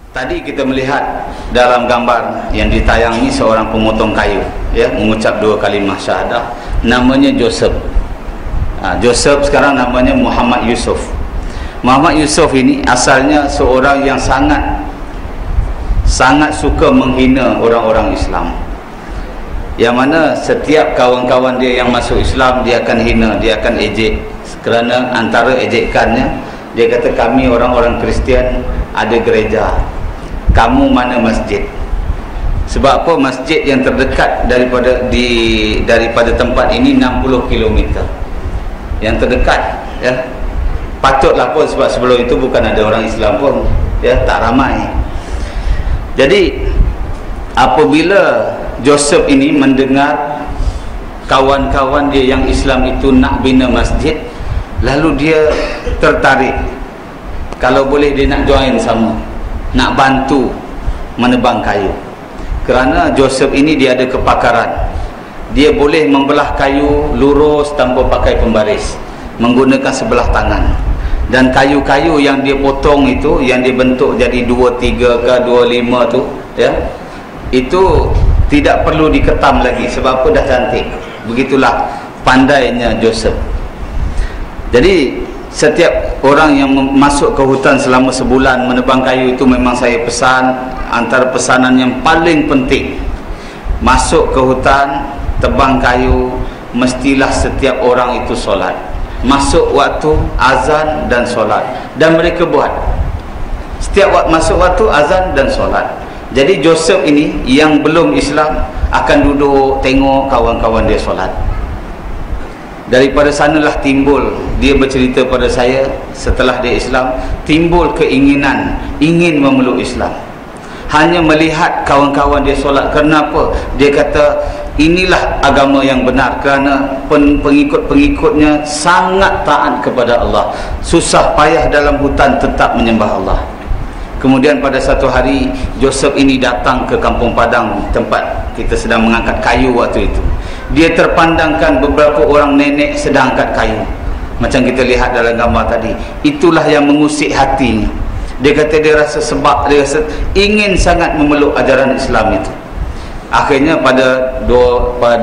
Tadi kita melihat dalam gambar yang ditayangi seorang pemotong kayu, ya, mengucap 2 kalimah syahadah, namanya Joseph. Joseph sekarang namanya Muhammad Yusuf. Muhammad Yusuf ini asalnya seorang yang sangat suka menghina orang-orang Islam. Yang mana setiap kawan-kawan dia yang masuk Islam, dia akan hina, dia akan ejek. Kerana antara ejekannya, dia kata, kami orang-orang Kristian ada gereja, kamu mana masjid? Sebab apa? Masjid yang terdekat daripada tempat ini 60 km. Yang terdekat, ya. Patutlah pun, sebab sebelum itu bukan ada orang Islam pun, ya, tak ramai. Jadi apabila Joseph ini mendengar kawan-kawan dia yang Islam itu nak bina masjid, lalu dia tertarik. Kalau boleh dia nak join sama, nak bantu menebang kayu. Kerana Joseph ini dia ada kepakaran. Dia boleh membelah kayu lurus tanpa pakai pembaris, menggunakan sebelah tangan. Dan kayu-kayu yang dia potong itu, yang dia bentuk jadi 23 ke 25 tu, ya, itu tidak perlu diketam lagi. Sebab apa? Dah cantik. Begitulah pandainya Joseph. Jadi setiap orang yang masuk ke hutan selama sebulan menebang kayu itu, memang saya pesan, antara pesanan yang paling penting, masuk ke hutan tebang kayu, mestilah setiap orang itu solat. Masuk waktu azan dan solat, dan mereka buat setiap masuk waktu azan dan solat. Jadi Joseph ini yang belum Islam akan duduk tengok kawan-kawan dia solat. Daripada sanalah timbul, dia bercerita pada saya, setelah dia Islam, timbul keinginan ingin memeluk Islam. Hanya melihat kawan-kawan dia solat. Kenapa? Dia kata inilah agama yang benar, kerana pengikut-pengikutnya sangat taat kepada Allah, susah payah dalam hutan tetap menyembah Allah. Kemudian pada satu hari Joseph ini datang ke Kampung Padang, tempat kita sedang mengangkat kayu waktu itu. Dia terpandangkan beberapa orang nenek sedang angkat kayu, macam kita lihat dalam gambar tadi. Itulah yang mengusik hatinya. Dia kata dia rasa sebab, dia rasa ingin sangat memeluk ajaran Islam itu. Akhirnya pada 8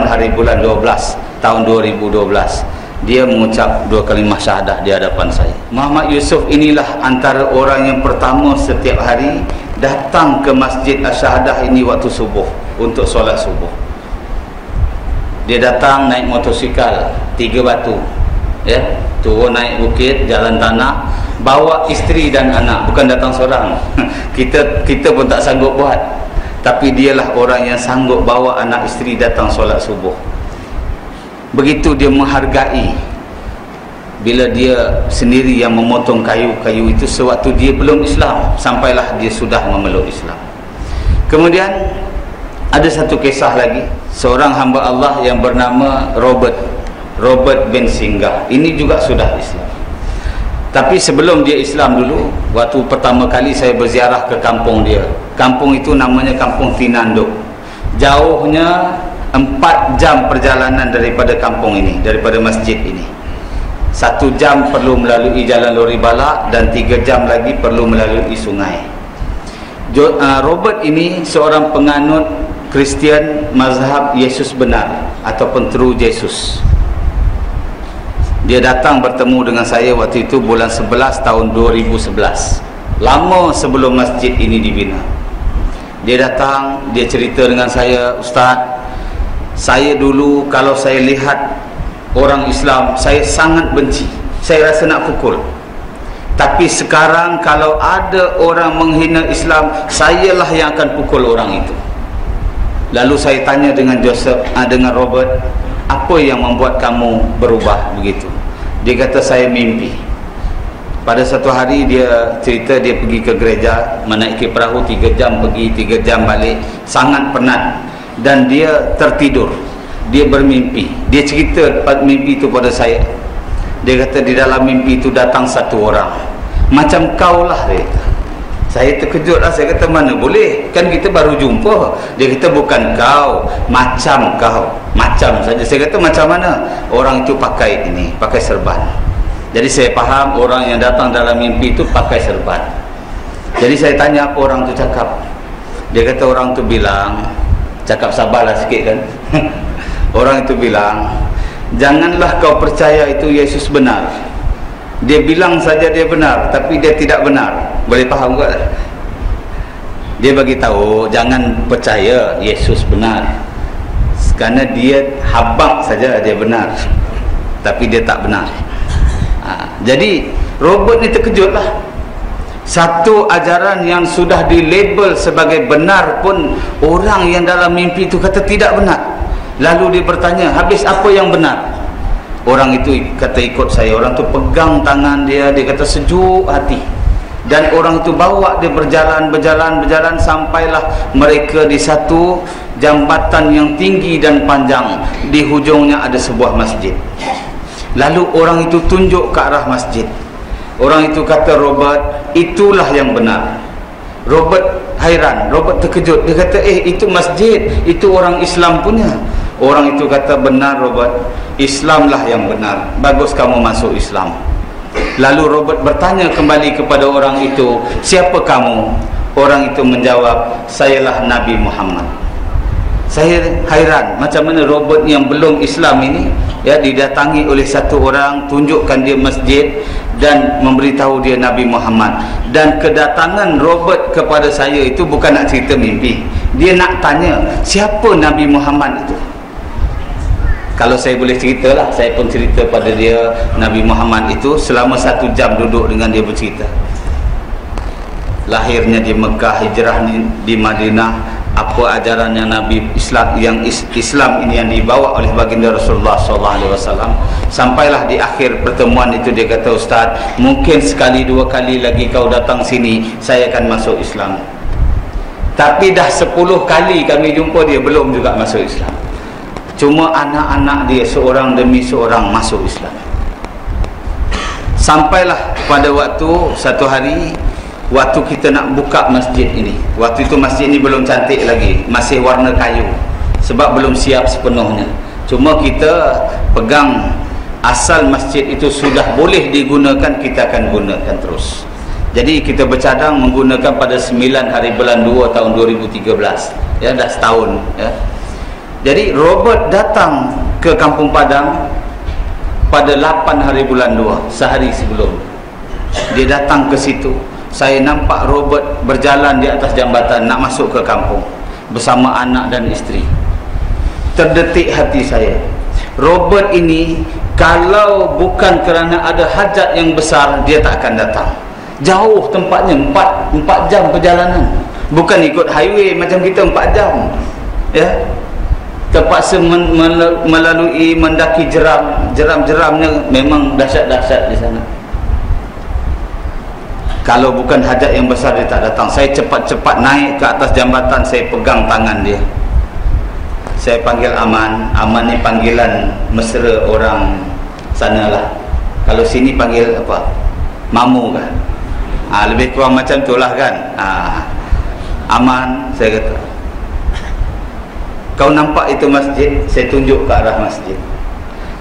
hari bulan 12 tahun 2012, dia mengucap 2 kalimah syahadah di hadapan saya. Muhammad Yusuf inilah antara orang yang pertama setiap hari datang ke Masjid Asy-Syahadah ini waktu subuh untuk solat subuh. Dia datang naik motosikal 3 batu, ya, turun naik bukit, jalan tanah, bawa isteri dan anak. Bukan datang seorang. kita pun tak sanggup buat, tapi dialah orang yang sanggup bawa anak isteri datang solat subuh. Begitu dia menghargai bila dia sendiri yang memotong kayu-kayu itu sewaktu dia belum Islam, sampailah dia sudah memeluk Islam. Kemudian ada satu kisah lagi, seorang hamba Allah yang bernama Robert bin Singgah. Ini juga sudah Islam. Tapi sebelum dia Islam dulu, waktu pertama kali saya berziarah ke kampung dia. Kampung itu namanya Kampung Tinanduk. Jauhnya 4 jam perjalanan daripada kampung ini, daripada masjid ini. 1 jam perlu melalui jalan lori balak, dan 3 jam lagi perlu melalui sungai. Robert ini seorang penganut Kristian mazhab Yesus benar, ataupun True Jesus. Dia datang bertemu dengan saya waktu itu bulan 11 tahun 2011, lama sebelum masjid ini dibina. Dia datang, dia cerita dengan saya, Ustaz, saya dulu kalau saya lihat orang Islam, saya sangat benci, saya rasa nak pukul. Tapi sekarang kalau ada orang menghina Islam, sayalah yang akan pukul orang itu. Lalu saya tanya dengan dengan Robert, apa yang membuat kamu berubah begitu? Dia kata, saya mimpi. Pada satu hari dia cerita, dia pergi ke gereja, menaiki perahu 3 jam pergi, 3 jam balik, sangat penat, dan dia tertidur. Dia bermimpi. Dia cerita mimpi itu pada saya. Dia kata di dalam mimpi itu datang satu orang, macam kau lah, dia kata. Saya terkejut lah. Saya kata, mana boleh, kan kita baru jumpa. Dia kata, bukan kau, macam kau, macam saja. Saya kata, macam mana? Orang itu pakai ini, pakai serban. Jadi saya faham orang yang datang dalam mimpi itu pakai serban. Jadi saya tanya apa orang tu cakap. Dia kata orang tu bilang, cakap sabarlah sikit kan. Orang itu bilang, janganlah kau percaya itu Yesus benar. Dia bilang saja dia benar, tapi dia tidak benar. Boleh faham tak? Dia bagi tahu jangan percaya Yesus benar, kerana dia habaq saja dia benar, tapi dia tak benar. Jadi Robert ni terkejutlah. Satu ajaran yang sudah dilabel sebagai benar pun orang yang dalam mimpi itu kata tidak benar. Lalu dia bertanya, habis apa yang benar? Orang itu kata ikut saya. Orang tu pegang tangan dia, dia kata sejuk hati. Dan orang itu bawa dia berjalan sampailah mereka di satu jambatan yang tinggi dan panjang. Di hujungnya ada sebuah masjid. Lalu orang itu tunjuk ke arah masjid. Orang itu kata, Robert, itulah yang benar. Robert hairan, Robert terkejut. Dia kata, itu masjid, itu orang Islam punya. Orang itu kata, benar Robert, Islamlah yang benar. Bagus kamu masuk Islam. Lalu Robert bertanya kembali kepada orang itu, siapa kamu? Orang itu menjawab, sayalah Nabi Muhammad. Saya hairan macam mana Robert yang belum Islam ini didatangi oleh satu orang, tunjukkan dia masjid dan memberitahu dia Nabi Muhammad. Dan kedatangan Robert kepada saya itu bukan nak cerita mimpi. Dia nak tanya siapa Nabi Muhammad itu. Kalau saya boleh ceritalah, saya pun cerita pada dia Nabi Muhammad itu selama 1 jam duduk dengan dia bercerita. Lahirnya di Mekah, hijrah di Madinah, apa ajaran yang Nabi Islam ini yang dibawa oleh baginda Rasulullah SAW. Sampailah di akhir pertemuan itu dia kata, Ustaz, mungkin sekali 2 kali lagi kau datang sini, saya akan masuk Islam. Tapi dah 10 kali kami jumpa dia, belum juga masuk Islam. Cuma anak-anak dia seorang demi seorang masuk Islam. Sampailah pada waktu satu hari, waktu kita nak buka masjid ini. Waktu itu masjid ini belum cantik lagi, masih warna kayu, sebab belum siap sepenuhnya. Cuma kita pegang asal masjid itu sudah boleh digunakan, kita akan gunakan terus. Jadi kita bercadang menggunakan pada 9 hari bulan 2 tahun 2013. Dah setahun. Jadi Robert datang ke Kampung Padang pada 8 hari bulan 2, sehari sebelum. Dia datang ke situ. Saya nampak Robert berjalan di atas jambatan nak masuk ke kampung bersama anak dan isteri. Terdetik hati saya. Robert ini kalau bukan kerana ada hajat yang besar, dia tak akan datang. Jauh tempatnya, 4 jam perjalanan. Bukan ikut highway macam kita 4 jam. Terpaksa melalui mendaki jeram-jeramnya memang dahsyat-dahsyat di sana. Kalau bukan hajat yang besar, dia tak datang. Saya cepat-cepat naik ke atas jambatan, saya pegang tangan dia. Saya panggil Aman. Aman ni panggilan mesra orang sanalah. Kalau sini panggil apa? Mamu kan? Lebih kurang macam itulah kan? Aman, saya kata, kau nampak itu masjid? Saya tunjuk ke arah masjid.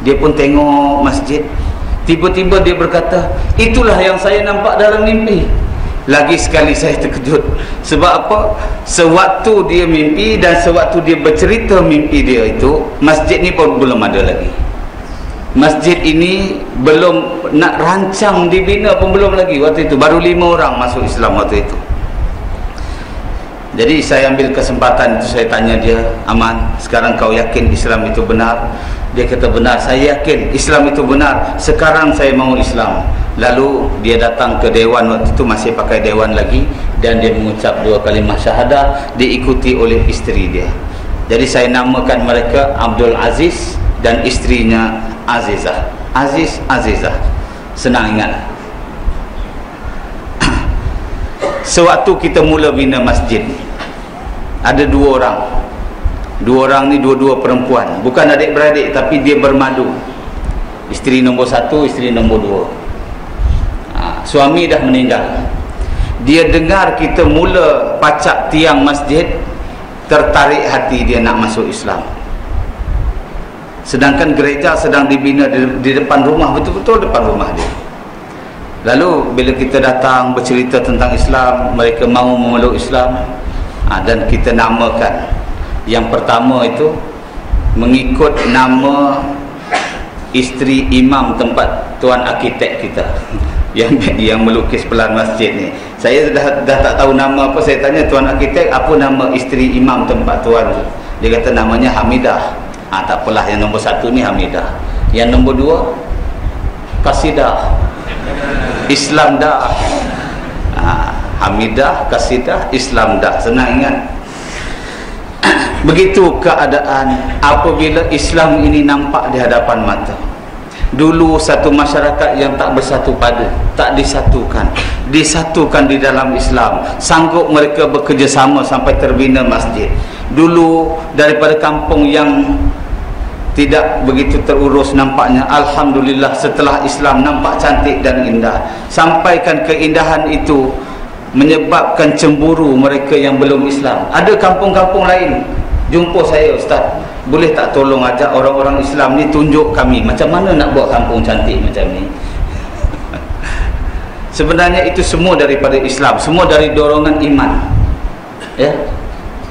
Dia pun tengok masjid. Tiba-tiba dia berkata, itulah yang saya nampak dalam mimpi. Lagi sekali saya terkejut. Sebab apa? Sewaktu dia mimpi dan sewaktu dia bercerita mimpi dia itu, masjid ni pun belum ada lagi. Masjid ini belum nak rancang dibina pun belum lagi waktu itu. Baru 5 orang masuk Islam waktu itu. Jadi saya ambil kesempatan itu, saya tanya dia, Aman, sekarang kau yakin Islam itu benar? Dia kata, benar, saya yakin Islam itu benar. Sekarang saya mau Islam. Lalu dia datang ke dewan, waktu itu masih pakai dewan lagi, dan dia mengucap 2 kalimah syahadah, diikuti oleh isteri dia. Jadi saya namakan mereka Abdul Aziz dan istrinya Azizah. Aziz, Azizah. Senang ingat. Sewaktu kita mula bina masjid, ada 2 orang. 2 orang ni dua-dua perempuan, bukan adik-beradik, tapi dia bermadu. Isteri nombor 1, isteri nombor 2. Suami dah meninggal. Dia dengar kita mula pacak tiang masjid, tertarik hati dia nak masuk Islam. Sedangkan gereja sedang dibina di depan rumah, betul-betul depan rumah dia. Lalu bila kita datang bercerita tentang Islam, mereka mahu memeluk Islam, dan kita namakan. Yang pertama itu mengikut nama isteri imam tempat tuan arkitek kita yang melukis pelan masjid ni. Saya dah tak tahu nama apa. Saya tanya tuan arkitek, apa nama isteri imam tempat tuan? Dia kata namanya Hamidah. Tak apalah, yang nombor 1 ni Hamidah. Yang nombor 2 Kasidah. Islam dah. Hamidah, Kasidah, Islam dah. Senang ingat. Begitu keadaan apabila Islam ini nampak di hadapan mata. Dulu satu masyarakat yang tak bersatu padu, tak disatukan, disatukan di dalam Islam. Sanggup mereka bekerjasama sampai terbina masjid. Dulu daripada kampung yang tidak begitu terurus nampaknya, alhamdulillah setelah Islam nampak cantik dan indah. Sampaikan keindahan itu menyebabkan cemburu mereka yang belum Islam. Ada kampung-kampung lain jumpa saya, Ustaz, boleh tak tolong ajak orang-orang Islam ni, tunjuk kami macam mana nak buat kampung cantik macam ni. Sebenarnya itu semua daripada Islam, semua dari dorongan iman, ya.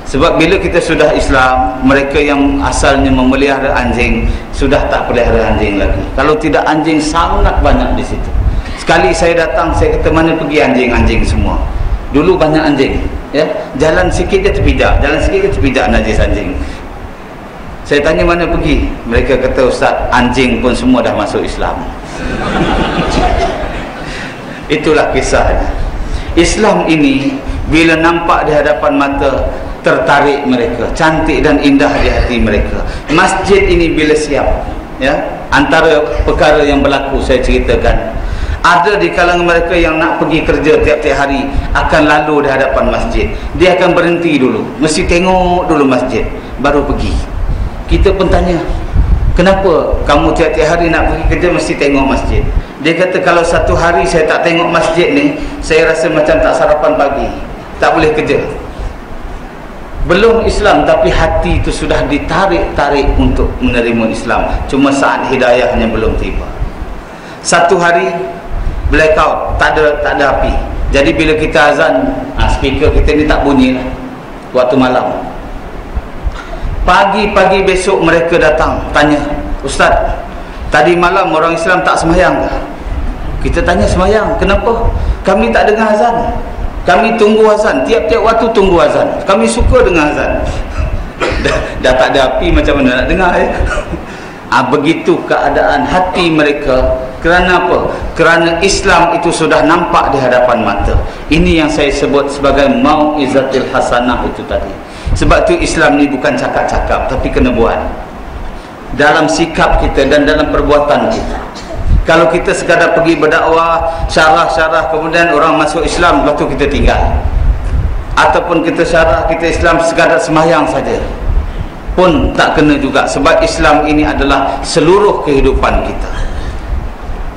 Sebab bila kita sudah Islam, mereka yang asalnya memelihara anjing sudah tak pelihara anjing lagi. Kalau tidak, anjing sangat banyak di situ. Sekali saya datang, saya kata, mana pergi anjing-anjing semua? Dulu banyak anjing, ya. Jalan sikit je terpijak, jalan sikit je terpijak najis anjing. Saya tanya mana pergi? Mereka kata, Ustaz, anjing pun semua dah masuk Islam. Itulah kisahnya. Islam ini bila nampak di hadapan mata, tertarik mereka, cantik dan indah di hati mereka. Masjid ini bila siap, ya, antara perkara yang berlaku saya ceritakan, ada di kalangan mereka yang nak pergi kerja tiap-tiap hari akan lalu di hadapan masjid. Dia akan berhenti dulu, mesti tengok dulu masjid baru pergi. Kita pun tanya, kenapa kamu tiap-tiap hari nak pergi kerja mesti tengok masjid? Dia kata, kalau satu hari saya tak tengok masjid ni, saya rasa macam tak sarapan pagi, tak boleh kerja. Belum Islam tapi hati itu sudah ditarik-tarik untuk menerima Islam, cuma saat hidayahnya belum tiba. Satu hari blackout, tak ada api. Jadi bila kita azan, speaker kita ni tak bunyi lah waktu malam. Pagi-pagi besok mereka datang tanya, Ustaz, tadi malam orang Islam tak sembahyang ke? Kita tanya, sembahyang. Kenapa? Kami tak dengar azan. Kami tunggu azan, tiap-tiap waktu tunggu azan. Kami suka dengar azan. dah tak ada api, macam mana nak dengar, ya? Begitu keadaan hati mereka. Kerana apa? Kerana Islam itu sudah nampak di hadapan mata. Ini yang saya sebut sebagai mau'izatil hasanah itu tadi. Sebab tu Islam ni bukan cakap-cakap, tapi kena buat dalam sikap kita dan dalam perbuatan kita. Kalau kita sekadar pergi berdakwah, syarah-syarah, kemudian orang masuk Islam, lepas tu kita tinggal, ataupun kita syarah, kita Islam sekadar sembahyang saja, pun tak kena juga. Sebab Islam ini adalah seluruh kehidupan kita.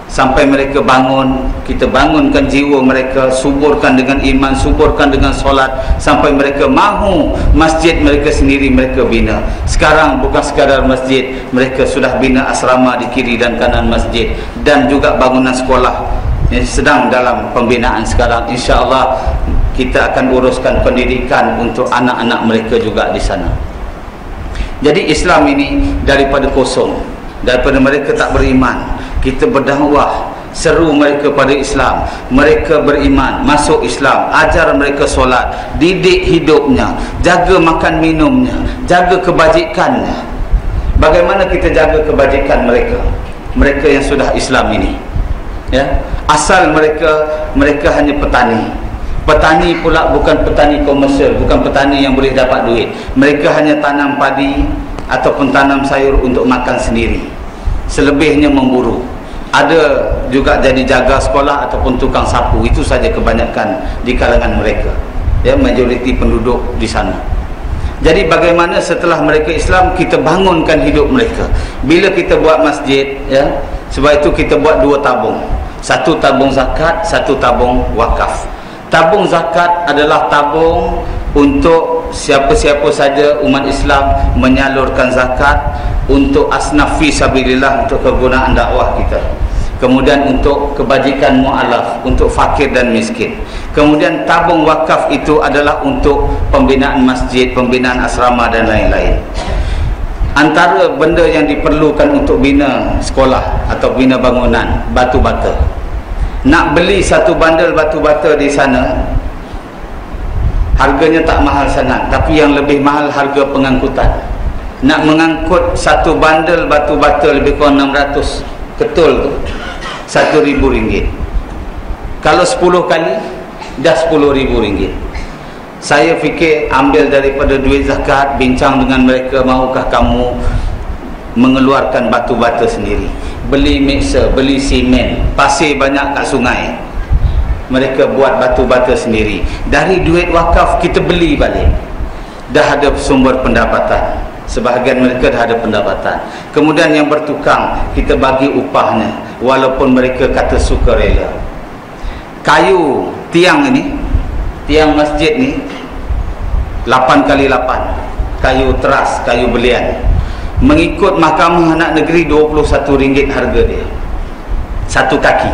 Sampai mereka bangun, kita bangunkan jiwa mereka, suburkan dengan iman, suburkan dengan solat, sampai mereka mahu masjid mereka sendiri mereka bina. Sekarang bukan sekadar masjid, mereka sudah bina asrama di kiri dan kanan masjid, dan juga bangunan sekolah yang sedang dalam pembinaan sekarang. InsyaAllah kita akan uruskan pendidikan untuk anak-anak mereka juga di sana. Jadi Islam ini daripada kosong, daripada mereka tak beriman, kita berdakwah, seru mereka pada Islam, mereka beriman, masuk Islam, ajar mereka solat, didik hidupnya, jaga makan minumnya, jaga kebajikannya. Bagaimana kita jaga kebajikan mereka, mereka yang sudah Islam ini, ya? Asal mereka hanya petani. Petani pula bukan petani komersial, bukan petani yang boleh dapat duit. Mereka hanya tanam padi ataupun tanam sayur untuk makan sendiri, selebihnya memburu. Ada juga jadi jaga sekolah ataupun tukang sapu. Itu saja kebanyakan di kalangan mereka, ya, majoriti penduduk di sana. Jadi bagaimana setelah mereka Islam, kita bangunkan hidup mereka. Bila kita buat masjid, ya, sebab itu kita buat dua tabung. Satu tabung zakat, satu tabung wakaf. Tabung zakat adalah tabung untuk siapa-siapa saja umat Islam menyalurkan zakat untuk asnaf fi sabilillah, untuk kegunaan dakwah kita. kemudian untuk kebajikan mu'alaf, untuk fakir dan miskin. Kemudian tabung wakaf itu adalah untuk pembinaan masjid, pembinaan asrama dan lain-lain. Antara benda yang diperlukan untuk bina sekolah atau bina bangunan, batu bata. Nak beli satu bandel batu bata di sana, harganya tak mahal sangat, tapi yang lebih mahal harga pengangkutan. Nak mengangkut satu bandel batu bata lebih kurang 600 ketul tu, RM1,000. Kalau 10 kali dah RM10,000. Saya fikir ambil daripada duit zakat, bincang dengan mereka, maukah kamu mengeluarkan batu bata sendiri, beli mixer, beli simen, pasir banyak kat sungai, mereka buat batu bata sendiri. Dari duit wakaf kita beli balik, dah ada sumber pendapatan. Sebahagian mereka dah ada pendapatan. Kemudian yang bertukang kita bagi upahnya, walaupun mereka kata sukarela. Kayu tiang ini, tiang masjid ni 8x8, kayu teras, kayu belian. Mengikut Mahkamah Anak Negeri RM21 harga dia satu kaki,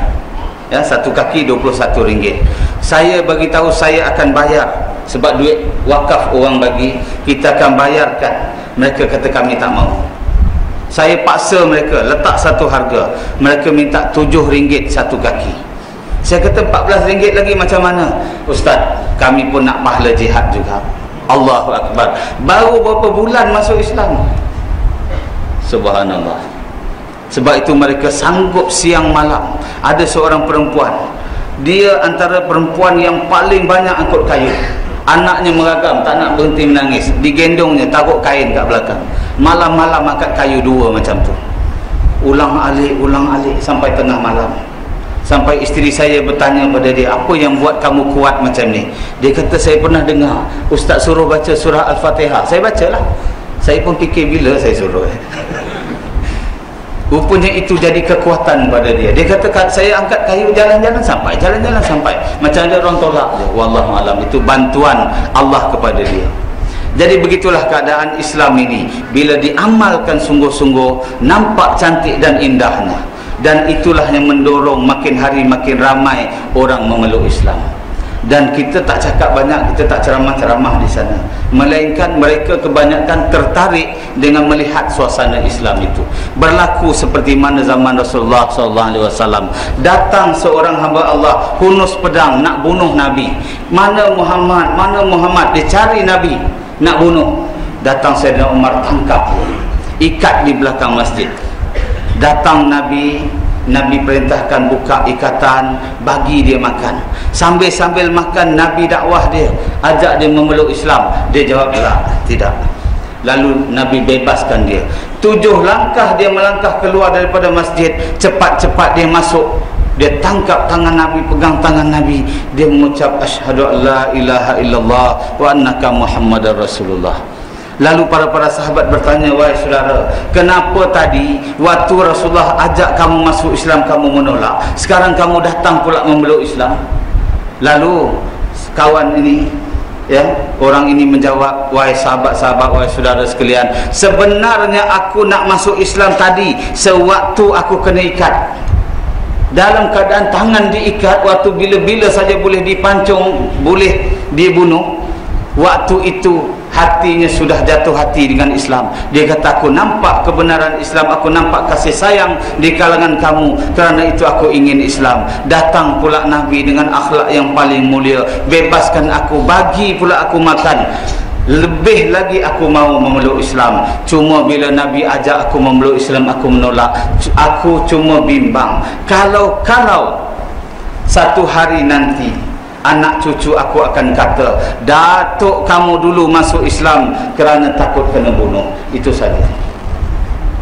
ya, satu kaki RM21. Saya bagi tahu saya akan bayar, sebab duit wakaf orang bagi, kita akan bayarkan. Mereka kata kami tak mau. Saya paksa mereka letak satu harga, mereka minta RM7 satu kaki. Saya kata RM14 lagi macam mana? Ustaz, kami pun nak pahala jihad juga. Allahu Akbar. Baru berapa bulan masuk Islam. Subhanallah. Sebab itu mereka sanggup siang malam. Ada seorang perempuan, dia antara perempuan yang paling banyak angkut kayu. Anaknya meragam, tak nak berhenti menangis, digendongnya, taruh kain kat belakang. Malam-malam angkat kayu 2 macam tu, ulang alik sampai tengah malam. Sampai isteri saya bertanya pada dia, apa yang buat kamu kuat macam ni? Dia kata, saya pernah dengar Ustaz suruh baca surah Al-Fatihah, saya bacalah. Saya pun fikir bila saya suruh. Rupanya itu jadi kekuatan pada dia. Dia kata, saya angkat kayu jalan-jalan sampai, macam ada orang tolak je. Wallahu alam, itu bantuan Allah kepada dia. Jadi begitulah keadaan Islam ini. Bila diamalkan sungguh-sungguh, nampak cantik dan indahnya. Dan itulah yang mendorong makin hari makin ramai orang memeluk Islam. Dan kita tak cakap banyak, kita tak ceramah-ceramah di sana, melainkan mereka kebanyakan tertarik dengan melihat suasana Islam itu. Berlaku seperti mana zaman Rasulullah SAW. Datang seorang hamba Allah, hunus pedang nak bunuh Nabi. Mana Muhammad? Dia cari Nabi nak bunuh. Datang Sayyidina Umar, tangkap, ikat di belakang masjid. Datang Nabi perintahkan buka ikatan, bagi dia makan. Sambil-sambil makan, Nabi dakwah dia, ajak dia memeluk Islam. Dia jawab, tidak. Lalu Nabi bebaskan dia. 7 langkah dia melangkah keluar daripada masjid, cepat-cepat dia masuk. Dia tangkap tangan Nabi, pegang tangan Nabi. Dia mengucap, asyhadu an la ilaha illallah wa annaka Muhammadar Rasulullah. Lalu para sahabat bertanya, wahai saudara, kenapa tadi waktu Rasulullah ajak kamu masuk Islam kamu menolak, sekarang kamu datang pula memeluk Islam? Lalu kawan ini, ya, orang ini menjawab, wahai sahabat-sahabat, wahai saudara sekalian, sebenarnya aku nak masuk Islam tadi sewaktu aku kena ikat. Dalam keadaan tangan diikat, waktu bila-bila saja boleh dipancung, boleh dibunuh, waktu itu hatinya sudah jatuh hati dengan Islam. Dia kata, aku nampak kebenaran Islam, aku nampak kasih sayang di kalangan kamu, kerana itu aku ingin Islam. Datang pula Nabi dengan akhlak yang paling mulia, bebaskan aku, bagi pula aku makan. Lebih lagi aku mau memeluk Islam. Cuma bila Nabi ajak aku memeluk Islam, aku menolak. Aku cuma bimbang, kalau satu hari nanti anak cucu aku akan kata, datuk kamu dulu masuk Islam kerana takut kena bunuh. Itu saja.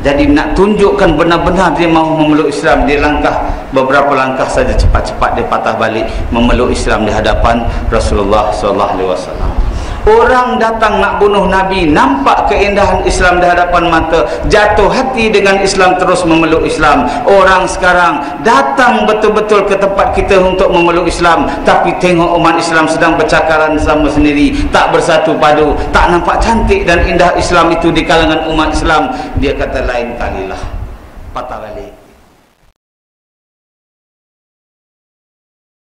Jadi nak tunjukkan benar-benar dia mahu memeluk Islam, dia langkah beberapa langkah saja, cepat-cepat dia patah balik memeluk Islam di hadapan Rasulullah SAW. Orang datang nak bunuh Nabi, nampak keindahan Islam di hadapan mata, jatuh hati dengan Islam, terus memeluk Islam. Orang sekarang datang betul-betul ke tempat kita untuk memeluk Islam, tapi tengok umat Islam sedang bercakaran sama sendiri, tak bersatu padu, tak nampak cantik dan indah Islam itu di kalangan umat Islam. Dia kata, lain kalilah, patah balik.